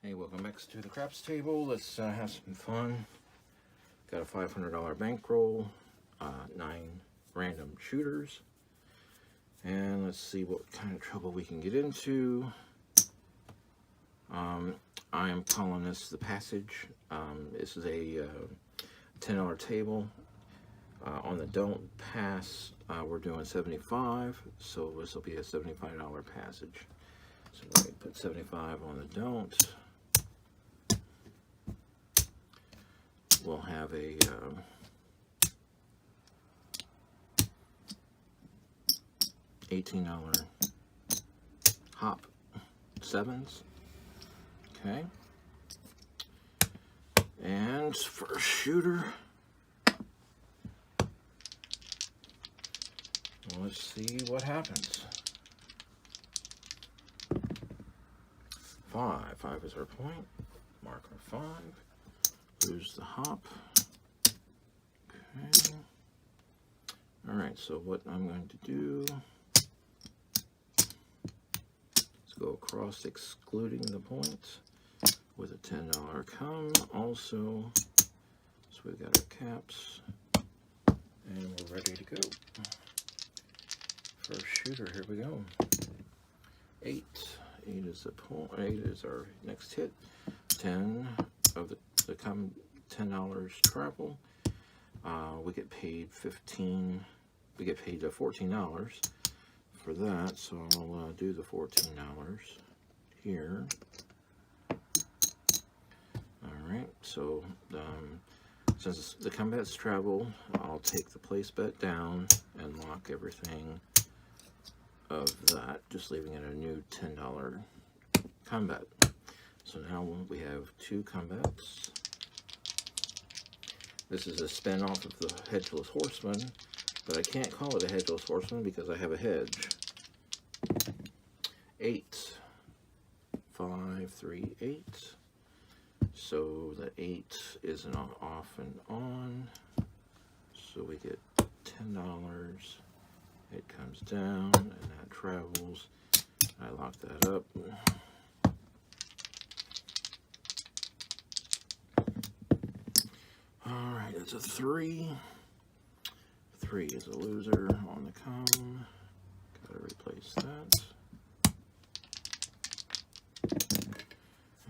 Hey, welcome back to the craps table. Let's have some fun. Got a $500 bankroll, 9 random shooters, and let's see what kind of trouble we can get into. I am calling this the passage. This is a $10 table. On the don't pass, we're doing 75, so this will be a $75 passage. So let me put 75 on the don't. We'll have a $18 hop sevens. Okay. And first shooter. Let's see what happens. 5 is our point. Marker 5. Lose the hop. Okay. Alright, so what I'm going to do is go across excluding the point with a $10 come. Also, so we've got our caps and we're ready to go. First shooter, here we go. 8 is the point. 8 is our next hit. 10 of the come $10 travel. We get paid 15. We get paid $14 for that. So I'll do the $14 here. All right. So since the combat's travel, I'll take the place bet down and lock everything of that, just leaving it a new $10 combat. So now we have 2 combats. This is a spin-off of the Hedgeless Horseman, but I can't call it a Hedgeless Horseman because I have a hedge. 8, 5, 3, 8. So the 8 is an off and on. So we get $10. It comes down and that travels. I lock that up. Alright, it's a 3. 3 is a loser on the come. Gotta replace that.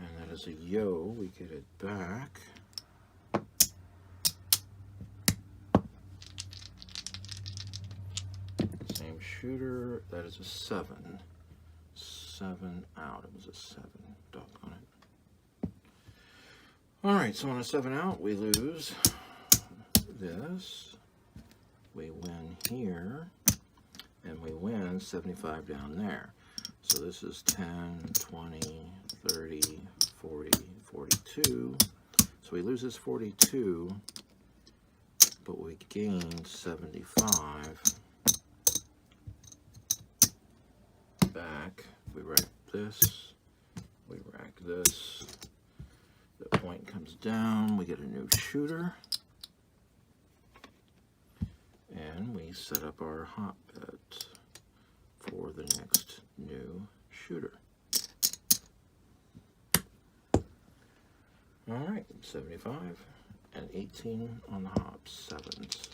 And that is a yo. We get it back. Same shooter. That is a 7. 7 out. It was a 7. Doggone it. Alright, so on a 7 out, we lose this. We win here. And we win 75 down there. So this is 10, 20, 30, 40, 42. So we lose this 42, but we gain 75 back. We rack this. We rack this. The point comes down. We get a new shooter. And we set up our hot bet for the next new shooter. Alright, 75 and 18 on the hop, 7s.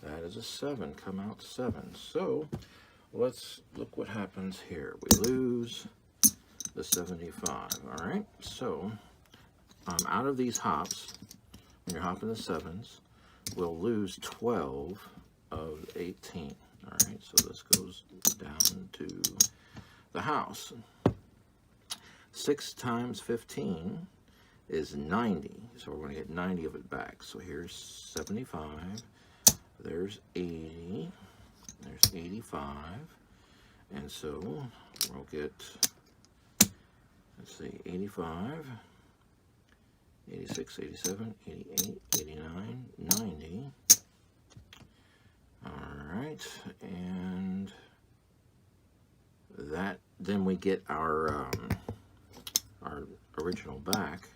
That is a 7, come out 7. So let's look what happens here. We lose the 75. Alright, so out of these hops, when you're hopping the 7s, we'll lose 12 of 18. Alright, so this goes down to the house. 6 times 15 is 90. So we're going to get 90 of it back. So here's 75. There's 80. There's 85. And so we'll get, let's see, 85. 86, 87, 88, 89, 90. Alright, and that, then we get our original back.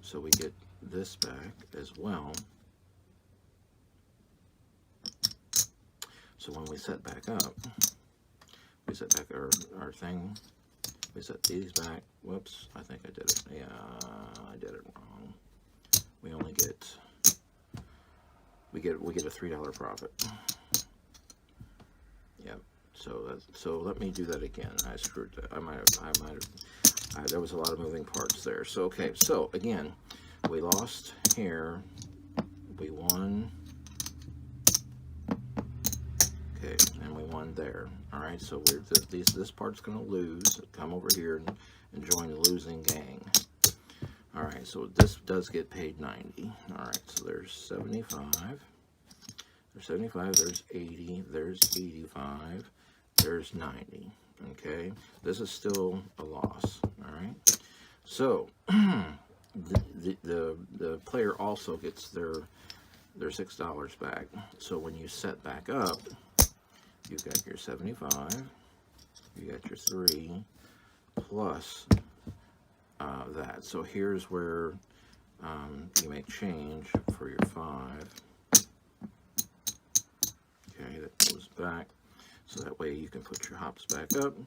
So we get this back as well. So when we set back up, we set back our thing, We set these back. Whoops, I think I did it. Yeah, I did it wrong. We only get we get a $3 profit. Yep. So let me do that again. I screwed that. I might have. There was a lot of moving parts there. So okay. So again, we lost here. We won. Okay, and we won there. All right. So this part's going to lose. Come over here and join the losing gang. All right. So this does get paid 90. All right. So there's 75. There's 75. There's 80. There's 85. There's 90. Okay, this is still a loss. All right, so the player also gets their $6 back. So when you set back up, you've got your 75, you got your 3 plus that. So here's where you make change for your 5. Okay, that goes back. So that way you can put your hops back up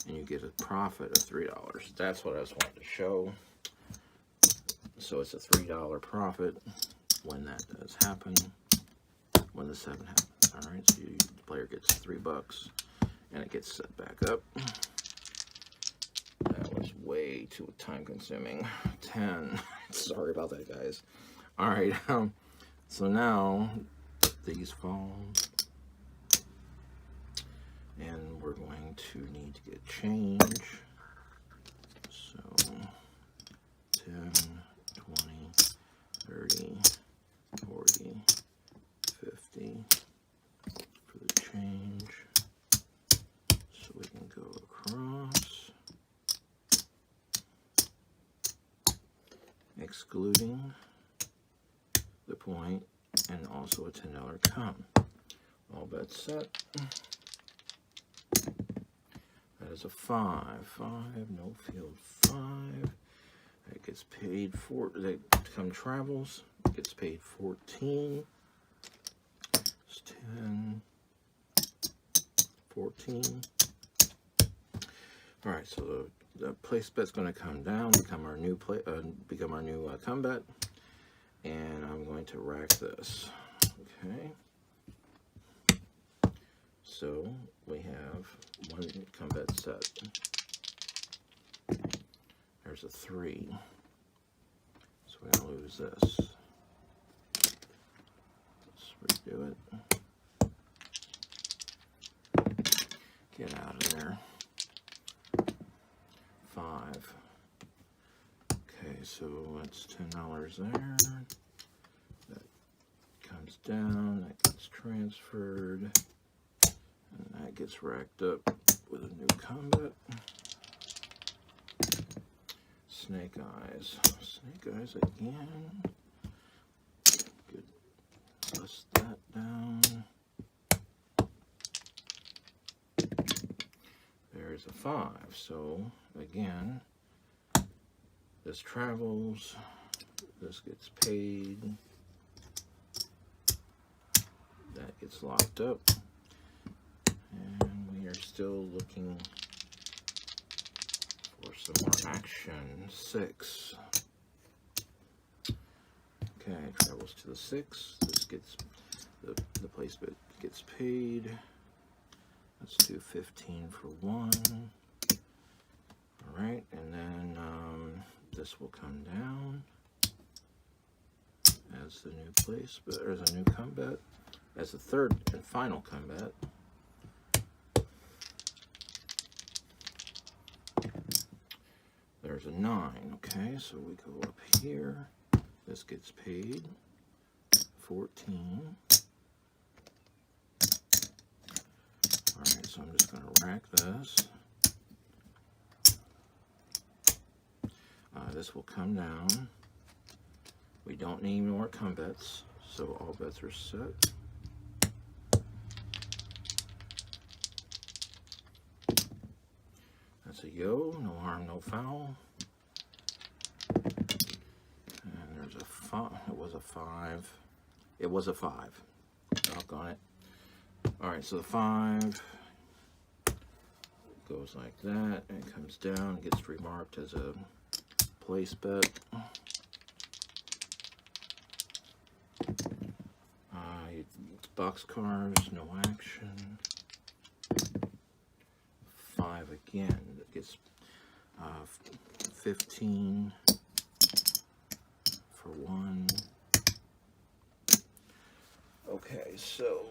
and you get a profit of $3. That's what I was wanting to show. So it's a $3 profit when that does happen, when the 7 happens. All right, so the player gets $3 and it gets set back up. That was way too time consuming. 10. Sorry about that, guys. All right, so now these fall. And we're going to need to get change. So 10, 20, 30, 40, 50 for the change. So we can go across, excluding the point, and also a $10 come. All bets set. That is a 5. 5, no field 5. That gets paid for, that come travels, gets paid 14. It's 10, 14. All right, so the place bet's going to come down, become our new come bet, and I'm going to rack this. Okay. So we have one come bet set. There's a 3. So we're going to lose this. Let's redo it. Get out of there. 5. Okay, so that's $10 there. That comes down, that gets transferred. And that gets racked up with a new combat. Snake eyes. Snake eyes again. Good. Bust that down. There's a 5. So again, this travels. This gets paid. That gets locked up. And we are still looking for some more action. 6. Okay, travels to the 6. This gets the placement gets paid. Let's do 15 for 1. All right, and then this will come down as the new place, but there's a new combat as the third and final combat. There's a 9. Okay, so we go up here. This gets paid 14. All right, so I'm just going to rack this. This will come down. We don't need more come bets, so all bets are set. That's a yo, no harm, no foul. And there's a 5. It was a 5. It was a 5. Doggone it. All right, so the 5 goes like that, and it comes down, gets remarked as a place bet. Boxcars, no action. 5 again. It gets 15 for 1. Okay, so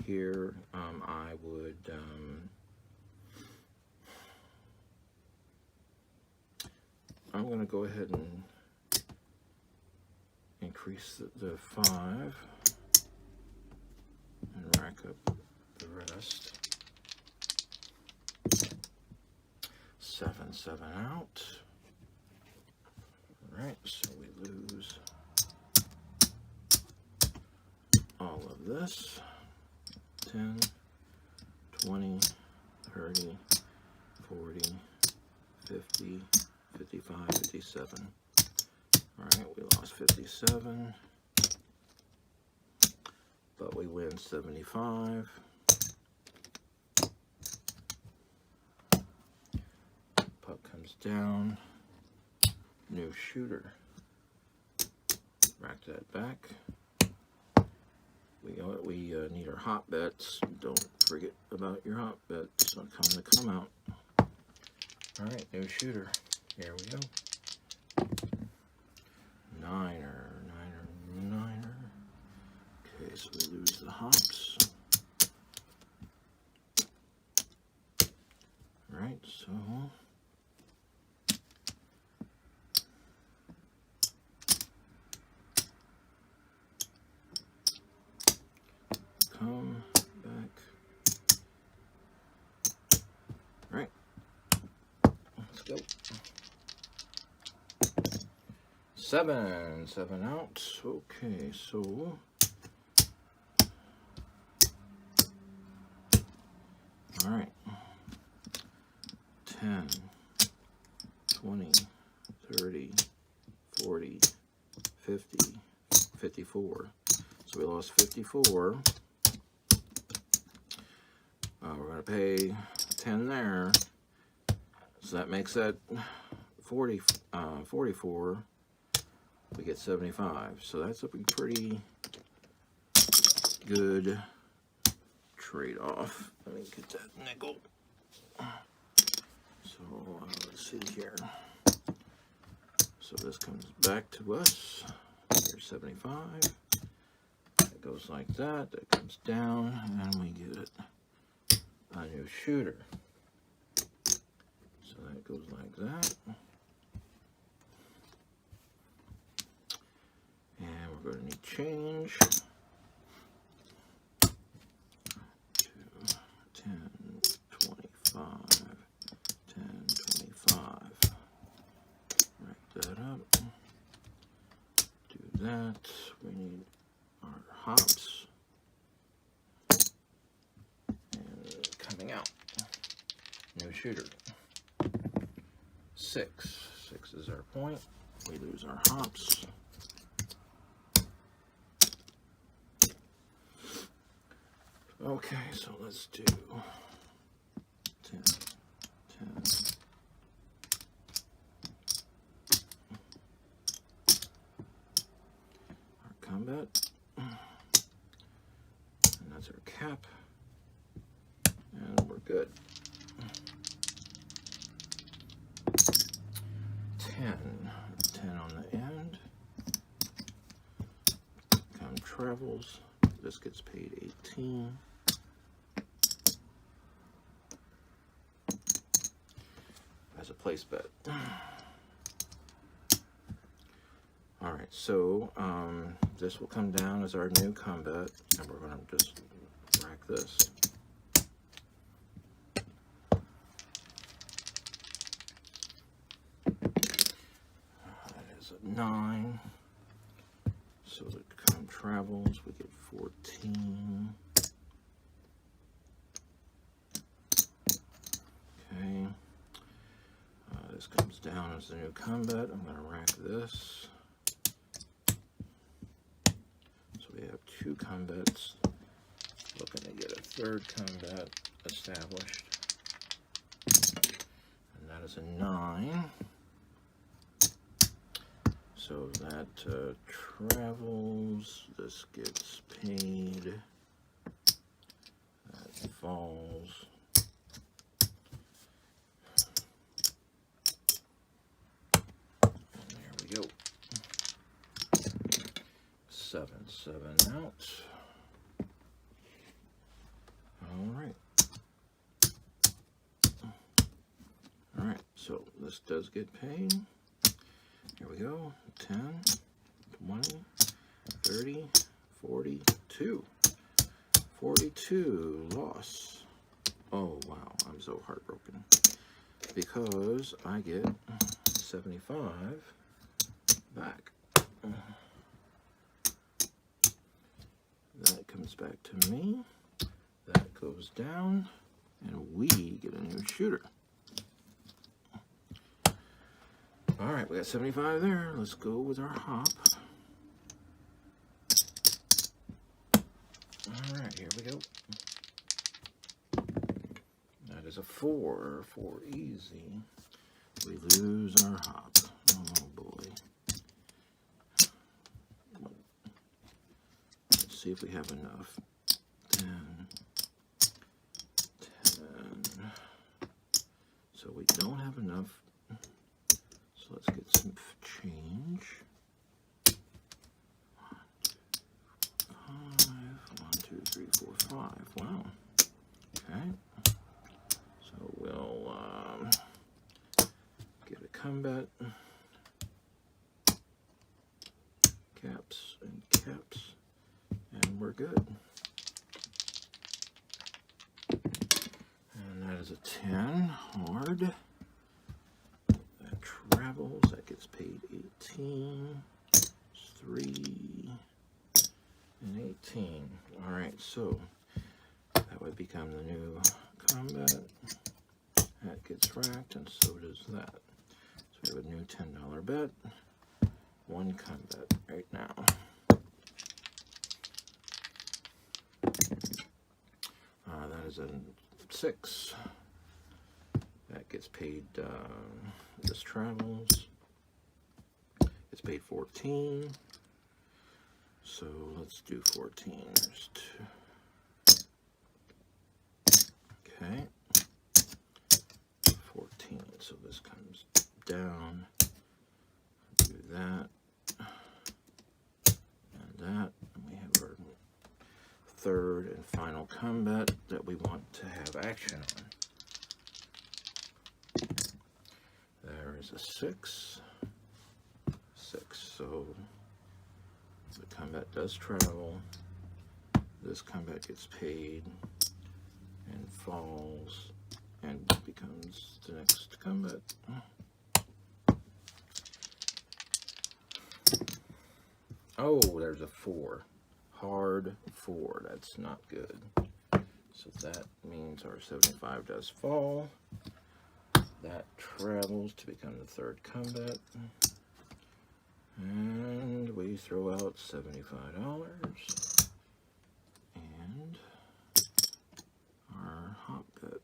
here I would I'm going to go ahead and increase the 5 and rack up the rest. 7 out. All right, so we lose all of this. 10, 20, 30, 40, 50, 55, 57. All right, we lost 57, but we win 75. Puck comes down. New shooter. Rack that back. We need our hot bets. Don't forget about your hot bets. To come out. All right, new shooter. Here we go. Niner. Okay, so we lose the hops. All right, so come back. All right, let's go. 7 out. Okay, so all right. 10, 20, 30, 40, 50, 54. So we lost 54. We're going to pay 10 there. So that makes that 44. We get 75. So that's a pretty good trade-off. Let me get that nickel. So let's see here. So this comes back to us. Here's 75. It goes like that. That comes down, and we get a new shooter. So that goes like that. And we're going to need change. 2, 10, 25, 10, 25. Write that up. Do that. We need our hops. And coming out. New shooter. 6. 6 is our point. We lose our hops. Okay, so let's do 10, 10. Our combat. And that's our cap. And we're good. 10 on the end. Come travels. This gets paid 18. As a place bet. All right, so this will come down as our new combat, and we're going to just rack this. That is a 9. So it come travels, we get 14. Okay. This comes down as the new combat. I'm going to rack this. So we have 2 combats. Looking to get a 3rd combat established. reestablished. And that is a 9. So that travels, this gets paid, that falls. And there we go. 7 out. Alright. Alright, so this does get paid. Here we go. 10, 20, 30, 42. 42 loss. Oh wow, I'm so heartbroken. Because I get 75 back. That comes back to me. That goes down. And we get a new shooter. Alright, we got 75 there. Let's go with our hop. Alright, here we go. That is a 4 for easy. We lose our hop. Oh boy. Let's see if we have enough. 10. So we don't have enough. So let's get some change. 5. 1, 2, 3, 4, 5. Wow. Okay. So we'll get a combat. Caps and caps. And we're good. And that is a 10. Hard. That travels. That gets paid 18. 3. And 18. Alright, so that would become the new combat. That gets racked, and so does that. So we have a new $10 bet. 1 combat right now. That is a 6. That gets paid, this travels. It's paid 14. So let's do 14. There's 2. Okay. 14. So this comes down. Do that. And that. And we have our third and final combat that we want to have action on. There is a 6. 6. So the combat does travel. This combat gets paid and falls and becomes the next combat. Oh, there's a 4. Hard 4. That's not good. So that means our 75 does fall. That travels to become the third combat. And we throw out $75. And our hop bet.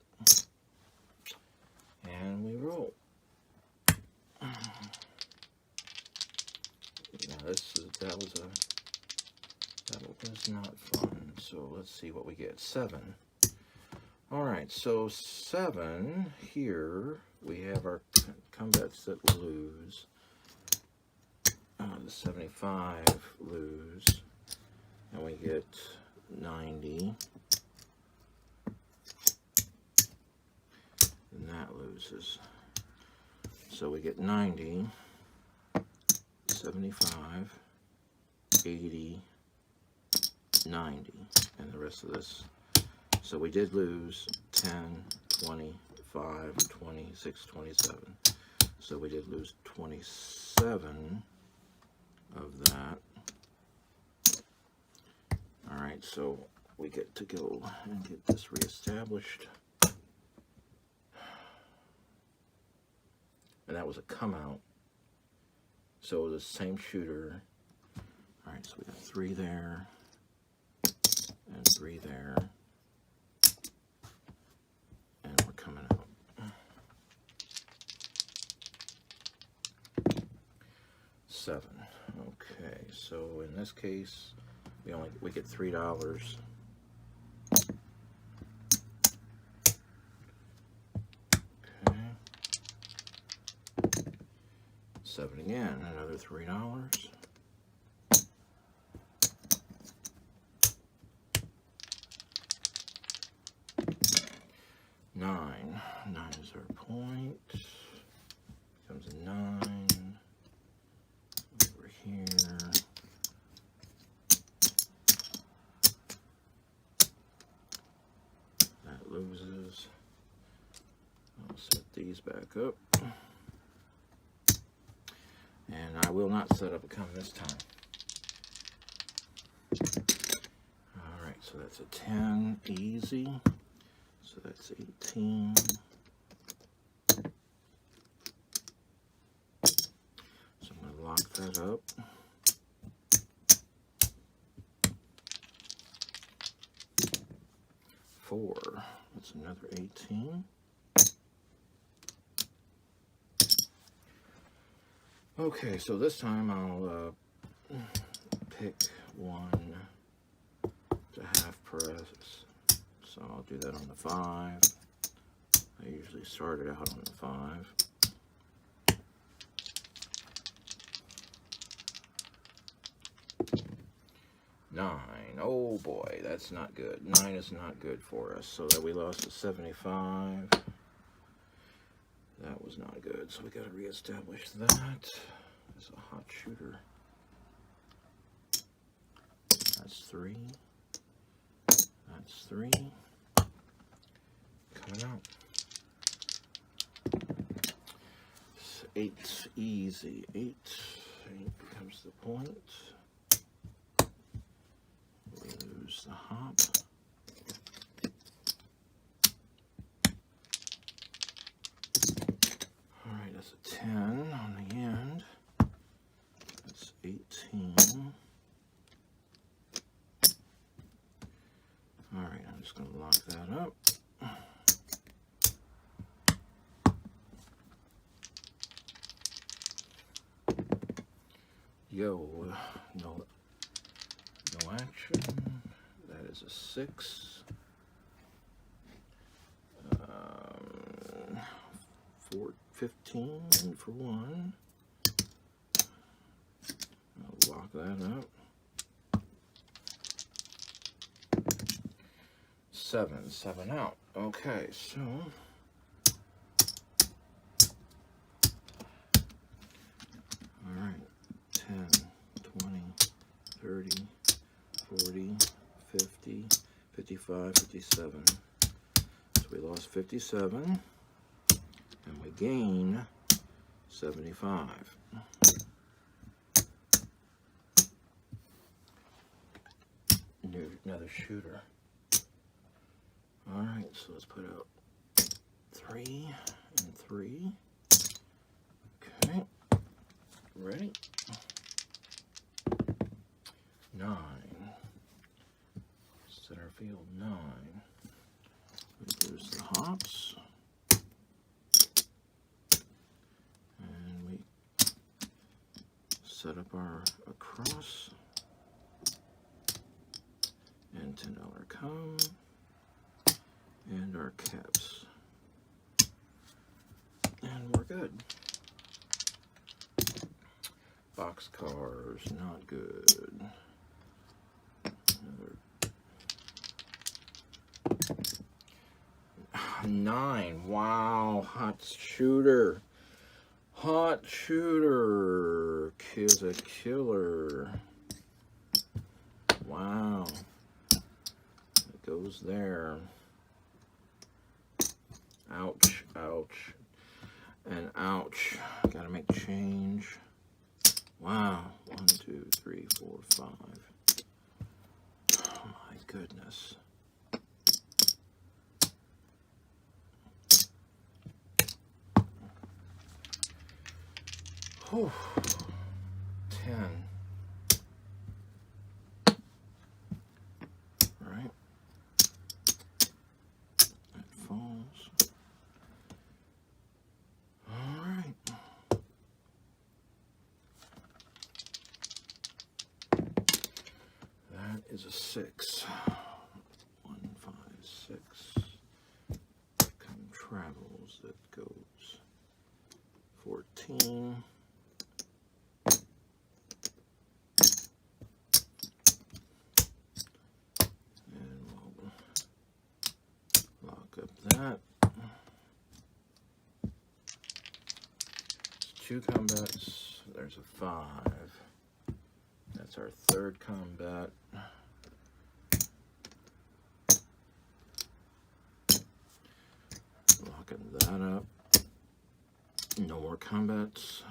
And we roll. Now that was not fun. So let's see what we get. 7. All right, so 7 here. We have our combats that lose. The 75 lose, and we get 90. And that loses. So we get 90, 75, 80, 90, and the rest of this. So we did lose 10, 20, 5, 26, 27. So we did lose 27 of that. All right, so we get to go and get this reestablished. And that was a come out. So the same shooter. All right, so we got 3 there and 3 there. 7. Okay, so in this case, we get $3. Okay. 7 again, another $3. 9. 9 is our point. Comes a 9. Over here. That loses. I'll set these back up. And I will not set up a come this time. Alright, so that's a 10, easy. So that's 18. So I'm going to lock that up. Four. That's another 18. Okay, so this time I'll pick one to half press. So I'll do that on the 5. I usually start it out on the 5. Nine. Oh boy, that's not good. 9 is not good for us. So that we lost to 75. That was not good. So we got to reestablish that. It's a hot shooter. That's 3. That's 3. Coming out. 8, easy. 8 becomes the point. We lose the hop. Alright, that's a 10 on the end. That's 18. Alright, I'm just going to lock that up. Yo, no action. That is a 6. 15 for 1. I'll lock that up. 7 out. Okay, so all right, 10, 20, 30, 40, 50, 55, 57. So we lost 57, and we gain 75. Another shooter. All right, so let's put out 3 and 3. Okay, ready? 9. Center field 9. We lose the hops. And we set up our across. And $10 come. And our caps. And we're good. Boxcars, not good. Another 9. Wow, hot shooter. Hot shooter is a killer. Wow. It goes there. Ouch, ouch, and ouch. Gotta make change. Wow. 1, 2, 3, 4, 5. Oh my goodness. Whew. 10. Right. That falls. All right. travels. That goes 14. And we'll lock up that. It's 2 combats. There's a 5. That's our 3rd combat. Locking that up. No more combats.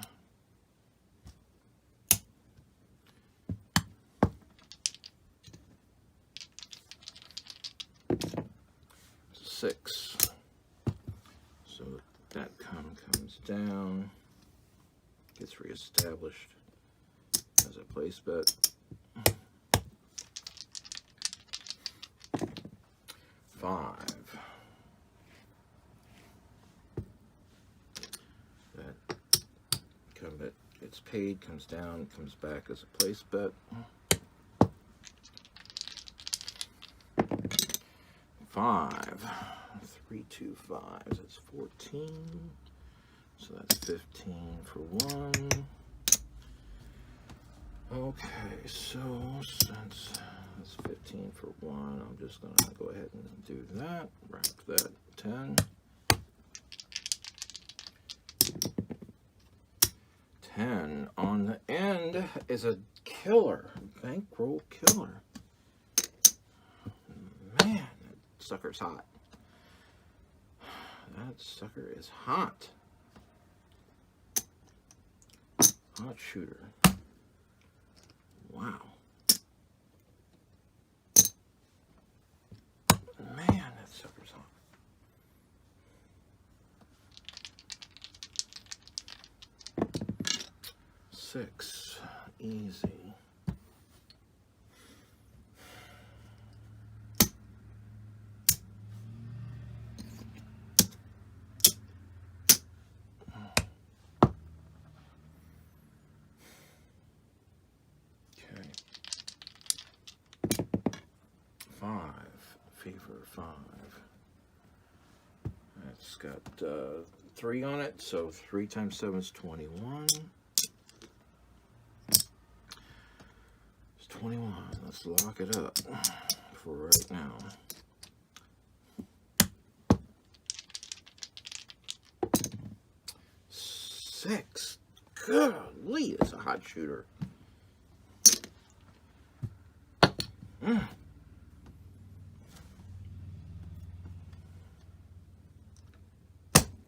Six. So that comes down. Gets reestablished as a place bet. 5. That combat gets paid, comes down, comes back as a place bet. 5. 3, 2, 5. That's 14. So that's 15 for 1. Okay, so since that's 15 for 1, I'm just going to go ahead and do that. Wrap that 10. 10 on the end is a killer. Bankroll killer. Man, that sucker's hot. That sucker is hot. Hot shooter. Wow. Man, that sucker's hot. Six. Easy. Okay. 5. Fever 5. That's got 3 on it, so 3 times 7 is 21. It's 21. Let's lock it up for right now. 6. Golly, it's a hot shooter.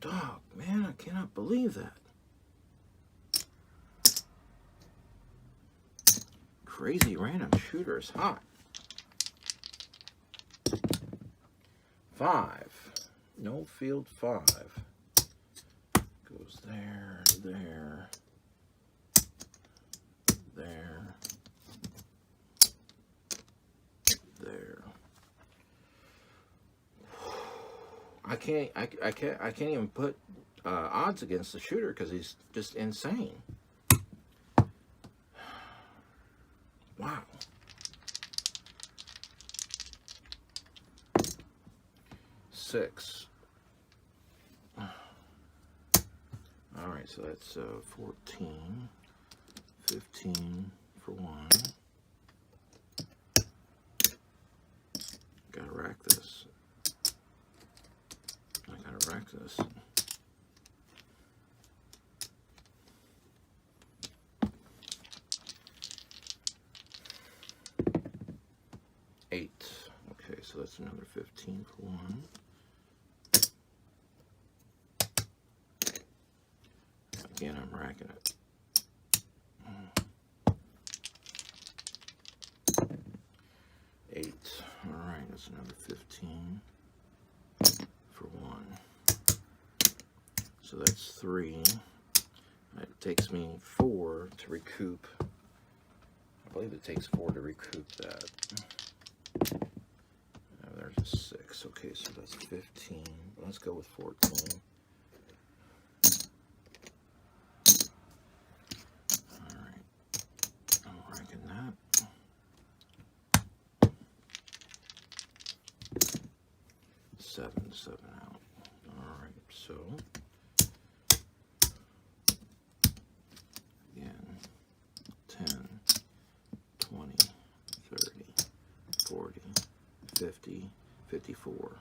Dog, man, I cannot believe that. Crazy random shooter is hot. 5. No field 5. Goes there, there, there, there. I can't even put odds against the shooter because he's just insane. Wow. 6. All right, so that's 14, 15 for 1. Gotta rack this. I gotta rack this. Eight. Okay, so that's another 15 for 1. Again, I'm racking it. 8. All right, that's another 15 for 1. So that's 3. It takes me 4 to recoup. I believe it takes 4 to recoup that. There's a 6. Okay, so that's 15. Let's go with 14. Alright. I'm ranking that. 7 out. Alright. So again, 10, 20, 30, 40, 50, 54.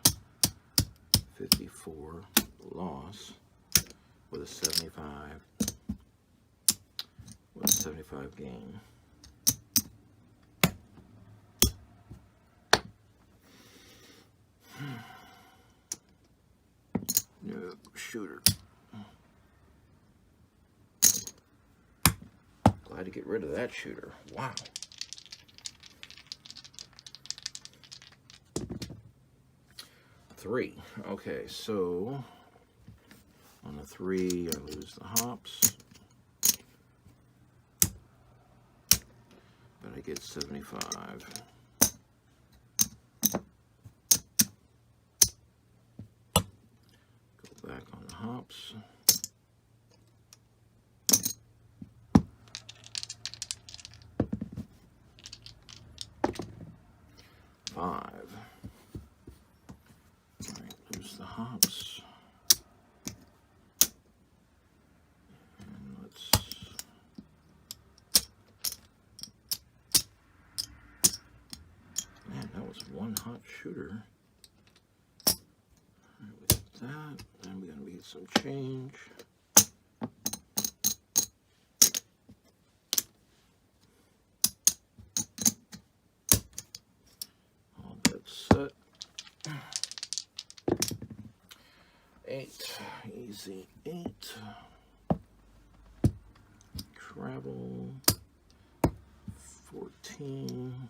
54 loss with a 75 gain. No shooter. Glad to get rid of that shooter. Wow. Three. Okay, so on the 3, I lose the hops, but I get 75. Go back on the hops. Five. All right, lose the hops. And let's man, that was one hot shooter. All right, we got that. Then we're gonna get some change. All bets set. 8, easy 8. Travel 14.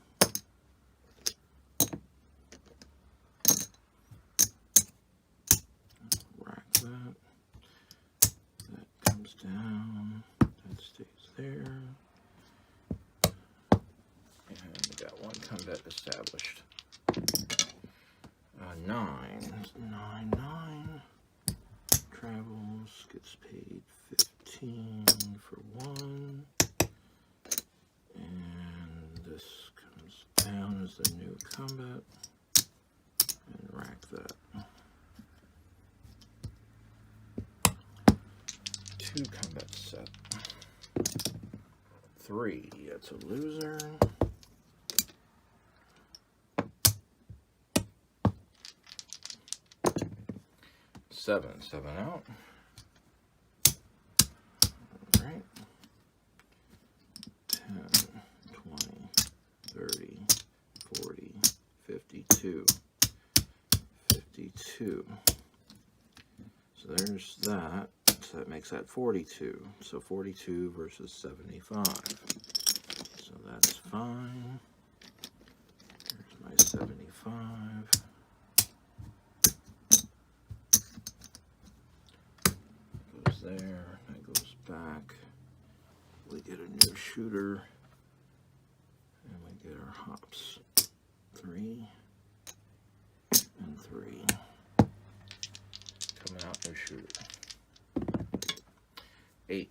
Rack that. That comes down. That stays there. And we got one combat established. 9. 9. Travels, gets paid 15 for 1. And this comes down as the new combat. And rack that. 2 combat set. 3, that's a loser. 7 out. All right. 10, 20, 30, 40, 52. 52. So there's that. So that makes that 42. So 42 versus 75. So that's fine. Here's my 75. Goes there. That goes back. We get a new shooter. And we get our hops. 3 and 3. Coming out, new shooter. 8.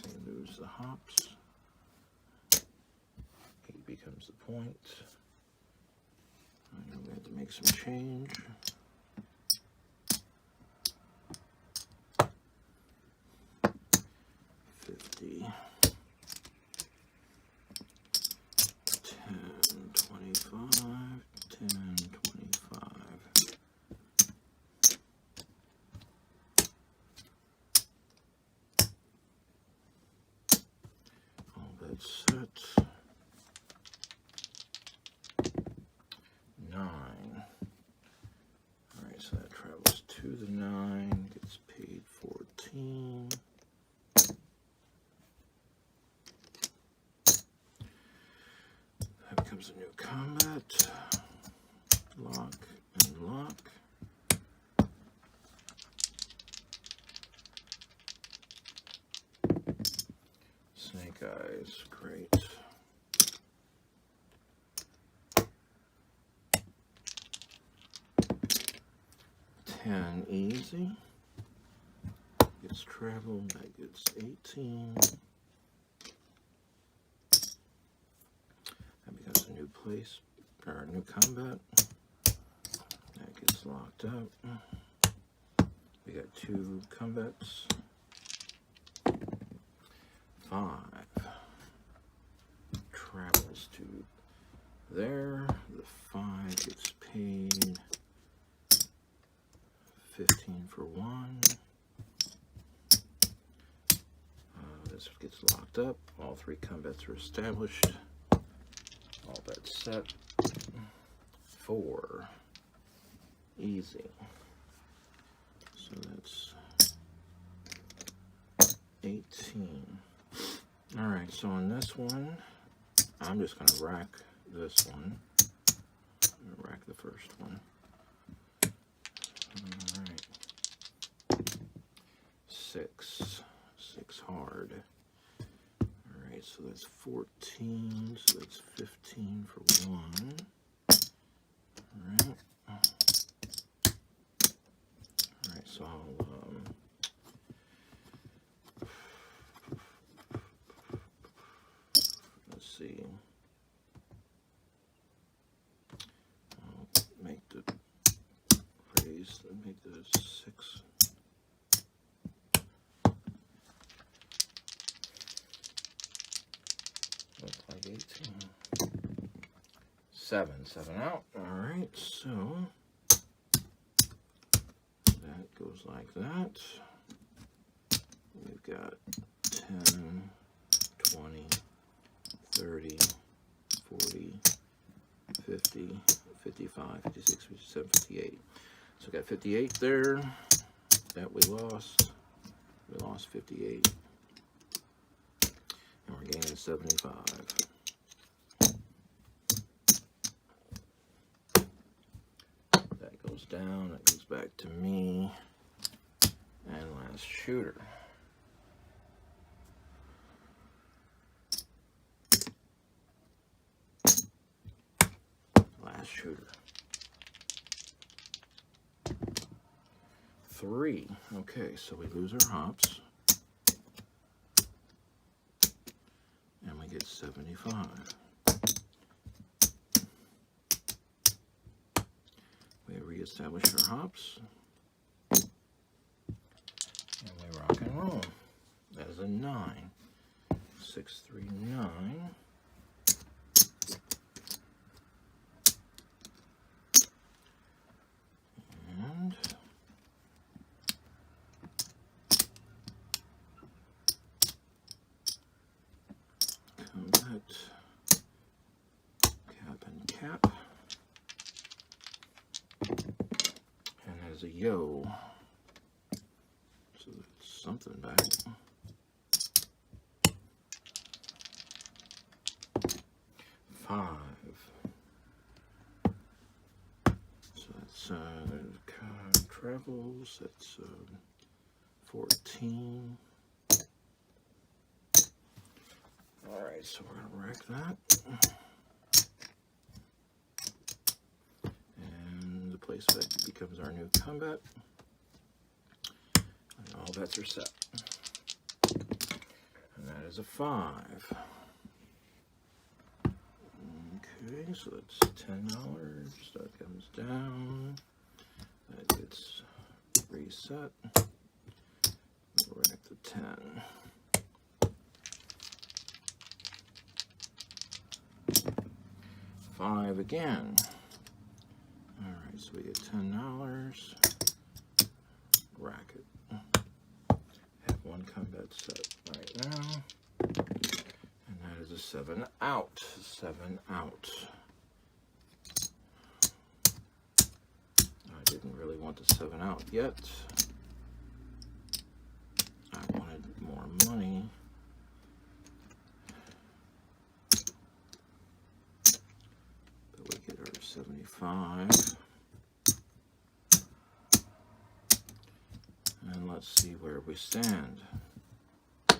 We lose the hops. 8 becomes the point. And we have to make some change. $50. 10, 25, 10, 25. All that's set. 9. Alright, so that travels to the 9, gets paid 14. That becomes a new combat. Lock and lock. Snake eyes, great. 10 easy. Gets travel, that gets 18. That becomes a new place, or a new combat. That gets locked up. We got 2 combats. 5 travels to there. The 5 gets paid. 15 for 1. This gets locked up. All 3 combats are established. All bets set. 4. Easy. So that's 18. All right, so on this one, I'm just going to rack this one. I'm going to rack the first one. All right. 6 hard. All right, so that's 14, so that's 15 for 1. All right. All right, so I'll let's see. I'll make the raise, make the 6. Looks like 18. 7 out. All right, so that goes like that. We've got 10, 20, 30, 40, 50, 55, 56, 57, 58. So we got 58 there that we lost. We lost 58. And we're gaining 75. That goes down, that goes back to me. And last shooter. Last shooter. 3. Okay, so we lose our hops. And we get 75. We reestablish our hops. And we rock and roll. That is a 9. 6, 3, 9. And combat, cap and cap. And there's a yo. So that's something back. 5. So that's travels. That's 14. All right, so we're gonna rack that. And the place bet becomes our new combat. And all bets are set. And that is a 5. Okay, so that's $10. That comes down. That gets reset. Rack the 10. 5 again. All right, so we get $10. Rack it. Have 1 combat set right now. And that is a 7 out. 7 out. I didn't really want the 7 out yet. I wanted more money. But we get our 75. And let's see where we stand. 4,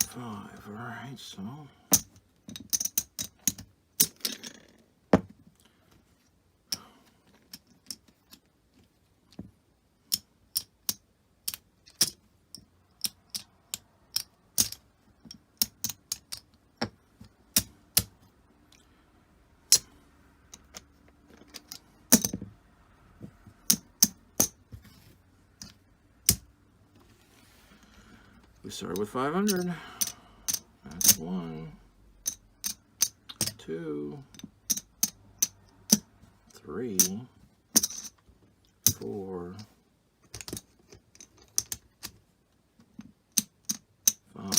5. All right, so We started with 500. That's 1, 2, 3, 4, 5,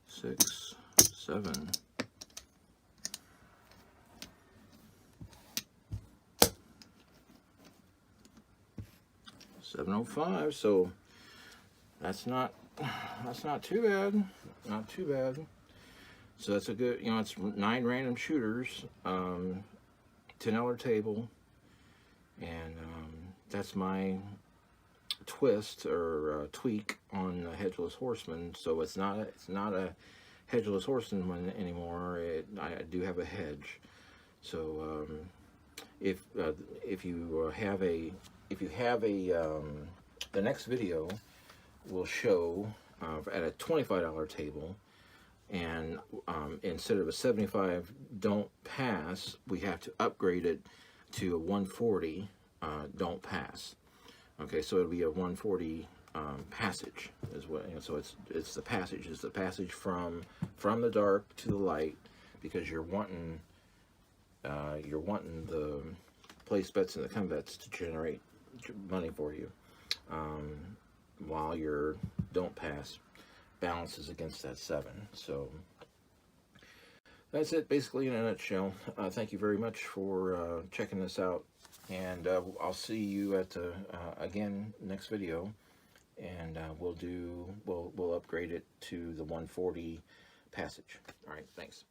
6, 7. 705. So that's not too bad. Not too bad. So that's a good, you know, it's 9 random shooters, $10 table, and that's my twist or tweak on the Hedgeless Horseman. So it's not a Hedgeless Horseman anymore. I do have a hedge. So if you have a the next video will show at a $25 table, and instead of a 75 don't pass, we have to upgrade it to a 140 don't pass. Okay, so it'll be a 140 passage as well. You know, so it's the passage from the dark to the light, because you're wanting the place bets and the come bets to generate money for you, while your don't pass balances against that 7. So that's it, basically, in a nutshell. Thank you very much for checking this out, and I'll see you at the again next video, and we'll upgrade it to the 140 passage. All right, thanks.